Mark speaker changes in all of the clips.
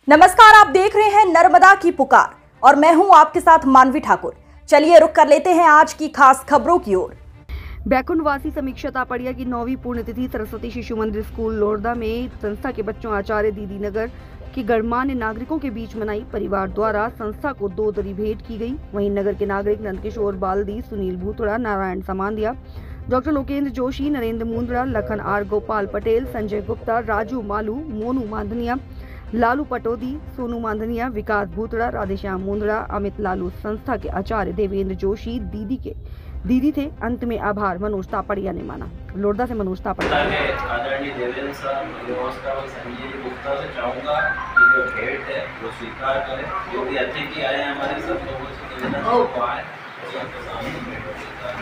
Speaker 1: नमस्कार, आप देख रहे हैं नर्मदा की पुकार और मैं हूं आपके साथ मानवी ठाकुर। चलिए रुक कर लेते हैं आज की खास खबरों की ओर।
Speaker 2: बैकुंठवासी समीक्षा तापड़िया की 9वीं पुण्यतिथि सरस्वती शिशु मंदिर स्कूल लोरदा में संस्था के बच्चों आचार्य दीदी नगर के गणमान्य नागरिकों के बीच मनाई। परिवार द्वारा संस्था को 2 दरी भेंट की गई। वहीं नगर के नागरिक नंदकिशोर बाल्दी, सुनील भूतड़ा, नारायण समांदिया, डॉक्टर लोकेंद्र जोशी, नरेंद्र मुंद्रा, लखन आर गोपाल पटेल, संजय गुप्ता, राजू मालू, मोनू मांधनिया, लालू पटोदी, सोनू मांधनिया, विकास भूतड़ा, राधेश्याम मुंद्रा, अमित लालू संस्था के आचार्य देवेंद्र जोशी दीदी थे। अंत में आभार मनोज तापड़िया ने माना। लोरदा से मनोज तापड़िया।
Speaker 3: आदरणीय देवेंद्र सर, नमस्कार। मैं संजय गुप्ता से चाहूँगा कि जो भेंट है वो स्वीकार करें। जो भी अतिथि आए हैं हमारे सब लोगों से निवेदन है आए सबके सामने भेंट स्वीकार।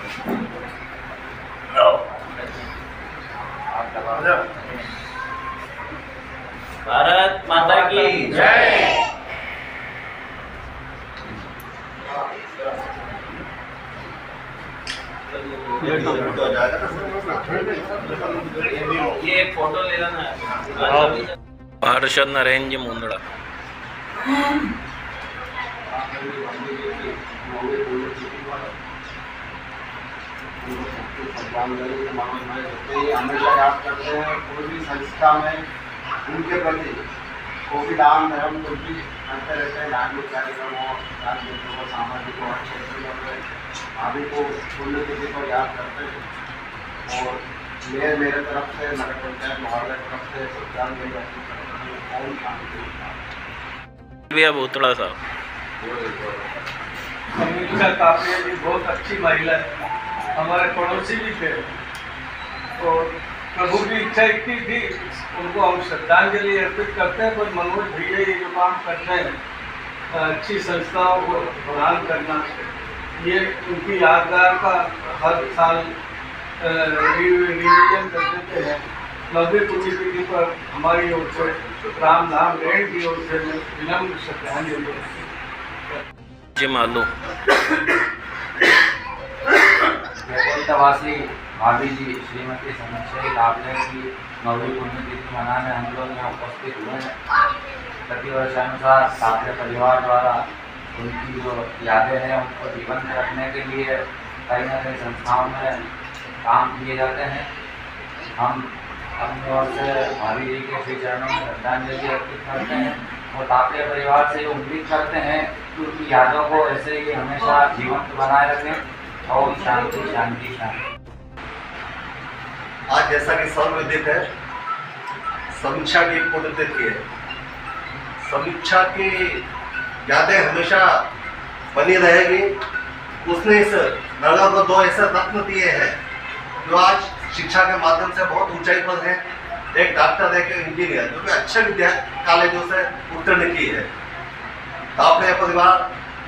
Speaker 3: भारत माता की जय। ये एक फोटो ले लेना है।
Speaker 4: पार्षद नरेंद्र मुंद्रा।
Speaker 5: हमेशा याद करते हैं कोई भी संस्था में उनके प्रति कोई दान धर्म कुछ भी करते रहते हैं। धार्मिक कार्यक्रम हो, राजनीतिक हो, सामाजिक हो, क्षेत्र में भाभी को पुण्यतिथि को याद करते हैं। और मेरे तरफ से नगर पंचायत महोदय तरफ से श्रद्धांजलि अर्पित करते हैं। ओम शांति।
Speaker 4: भैया भूतड़ा साहब।
Speaker 6: समीक्षा तापड़िया जी बहुत अच्छी महिला है, हमारे पड़ोसी भी थे। तो प्रभु की इच्छा इतनी थी, उनको हम श्रद्धांजलि अर्पित करते हैं। पर मनोज भैया ये जो काम करते हैं अच्छी संस्थाओं को प्रदान करना, ये उनकी यादगार का हर साल रिवीजन कर देते हैं। 9वीं पुण्यतिथि पर हमारी ओर से राम धाम रेंज की ओर से विनम्र श्रद्धांजलि
Speaker 4: जी मालू।
Speaker 7: बैकुंठवासी भाभी जी श्रीमती समीक्षा तापड़िया की 9वीं पुण्यतिथि मनाने हम लोग यहाँ उपस्थित हुए हैं। प्रतिवर्षानुसार तापड़िया परिवार द्वारा उनकी जो यादें हैं उनको जीवंत रखने के लिए कई न कई संस्थाओं में काम किए जाते हैं। हम अपनी ओर से भाभी जी के श्री चरणों में श्रद्धांजलि अर्पित करते हैं और तापड़िया परिवार से उम्मीद करते हैं कि उनकी यादों को ऐसे ही हमेशा जीवंत बनाए रखें। और शांति शांति शांति।
Speaker 5: आज जैसा कि सर्वविदित है, समीक्षा की पुण्यतिथि है। समीक्षा की यादें हमेशा बनी रहेगी। उसने इस नगर को 2 ऐसे रत्न दिए हैं जो आज शिक्षा के माध्यम से बहुत ऊंचाई पर है। एक डॉक्टर, एक इंजीनियर, जो कि अच्छे विद्यालय कॉलेजों से उत्तीर्ण की है। तापड़िया परिवार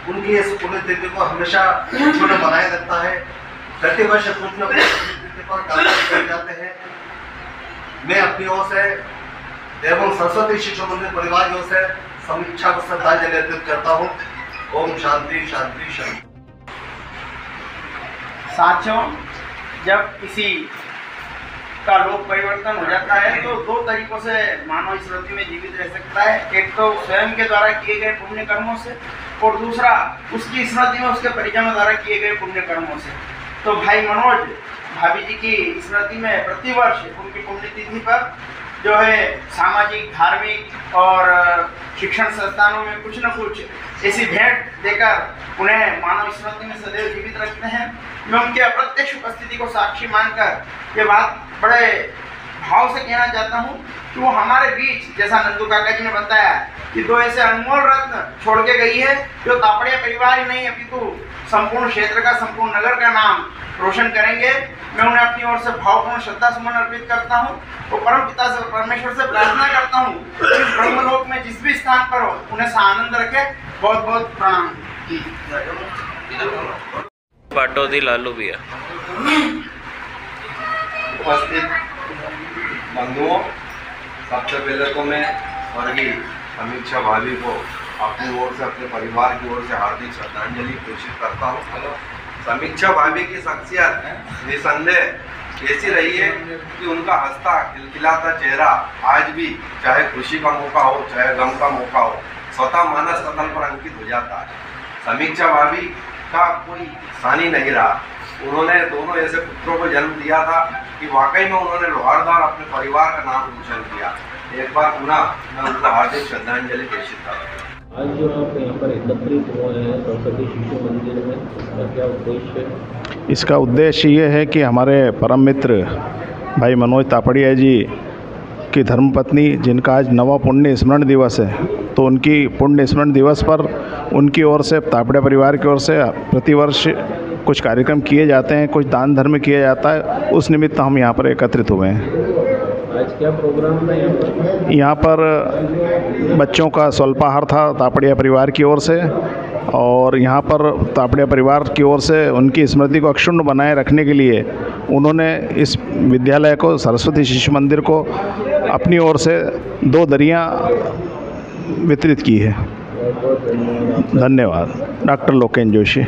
Speaker 5: उनकी इस पुण्यतिथि को हमेशा जीवन बनाए रखता है। प्रतिवर्ष कुछ न कुछ पुण्यतिथि पर कार्यक्रम किए जाते हैं। मैं अपनी ओर से एवं सरस्वती शिशु मंदिर परिवार की ओर से समीक्षा को श्रद्धांजलि अर्पित करता हूँ। ओम शांति शांति शांति।
Speaker 8: साथियों, जब किसी का लोक परिवर्तन हो जाता है तो 2 तरीकों से मानव स्मृति में जीवित रह सकता है। एक तो स्वयं के द्वारा किए गए पुण्य कर्मों से और दूसरा उसकी स्मृति में उसके परिजनों द्वारा किए गए पुण्य कर्मों से। तो भाई मनोज भाभी जी की स्मृति में प्रतिवर्ष उनकी पुण्यतिथि पर जो है सामाजिक, धार्मिक और शिक्षण संस्थानों में कुछ न कुछ ऐसी भेंट देकर उन्हें मानव स्मृति में सदैव जीवित रखते हैं। मैं उनके अप्रत्यक्ष उपस्थिति को साक्षी मानकर ये बात बड़े भाव से कहना चाहता हूँ कि वो हमारे बीच, जैसा नंदू काका जी ने बताया, कि 2 ऐसे अनमोल रत्न छोड़ के गई है जो तापड़िया परिवार ही नहीं अपितु संपूर्ण क्षेत्र का, संपूर्ण नगर का नाम रोशन करेंगे। मैं उन्हें अपनी ओर से भावपूर्ण श्रद्धा सुमन अर्पित करता हूँ और परम पिता से, परमेश्वर से प्रार्थना करता हूँ कि इस ब्रह्मलोक में जिस भी स्थान पर हो उन्हें आनंद रखे। बहुत बहुत प्रणाम।
Speaker 4: पाटोदी लालू भैया।
Speaker 5: उपस्थित बंधुओं, सबसे पहले तो मैं स्वर्गीय समीक्षा भाभी को अपनी ओर से, अपने परिवार की ओर से हार्दिक श्रद्धांजलि घोषित करता हूँ। समीक्षा भाभी की शख्सियत निसंदेह
Speaker 9: ऐसी रही है कि उनका हंसता खिलखिलाता चेहरा आज भी, चाहे खुशी का मौका हो चाहे गम का मौका हो, स्वतः मानस पटल पर अंकित हो जाता है। समीक्षा भाभी का कोई सानी नहीं रहा। उन्होंने दोनों ऐसे पुत्रों को जन्म दिया था कि वाकई में उन्होंने लोहारदार अपने परिवार का नाम रोशन किया। एक बार पुनः मैं उनको हार्दिक श्रद्धांजलि प्रेषित करता हूँ।
Speaker 3: आज जो आप यहाँ पर एकत्रित हुए हैं सरस्वती शिशु मंदिर में, इसका क्या उद्देश्य है?
Speaker 10: इसका उद्देश्य ये है कि हमारे परम मित्र भाई मनोज तापड़िया जी की धर्मपत्नी, जिनका आज 9वां पुण्य स्मरण दिवस है, तो उनकी पुण्य स्मरण दिवस पर उनकी ओर से, तापड़िया परिवार की ओर से प्रतिवर्ष कुछ कार्यक्रम किए जाते हैं, कुछ दान धर्म किया जाता है। उस निमित्त हम यहाँ पर एकत्रित हुए हैं।
Speaker 3: आज क्या प्रोग्राम है
Speaker 10: यहाँ पर बच्चों का स्वल्पाहार था तापड़िया परिवार की ओर से, और यहाँ पर तापड़िया परिवार की ओर से उनकी स्मृति को अक्षुण्ण बनाए रखने के लिए उन्होंने इस विद्यालय को, सरस्वती शिशु मंदिर को, अपनी ओर से 2 दरियाँ वितरित की है। धन्यवाद। डॉक्टर लोकेन जोशी।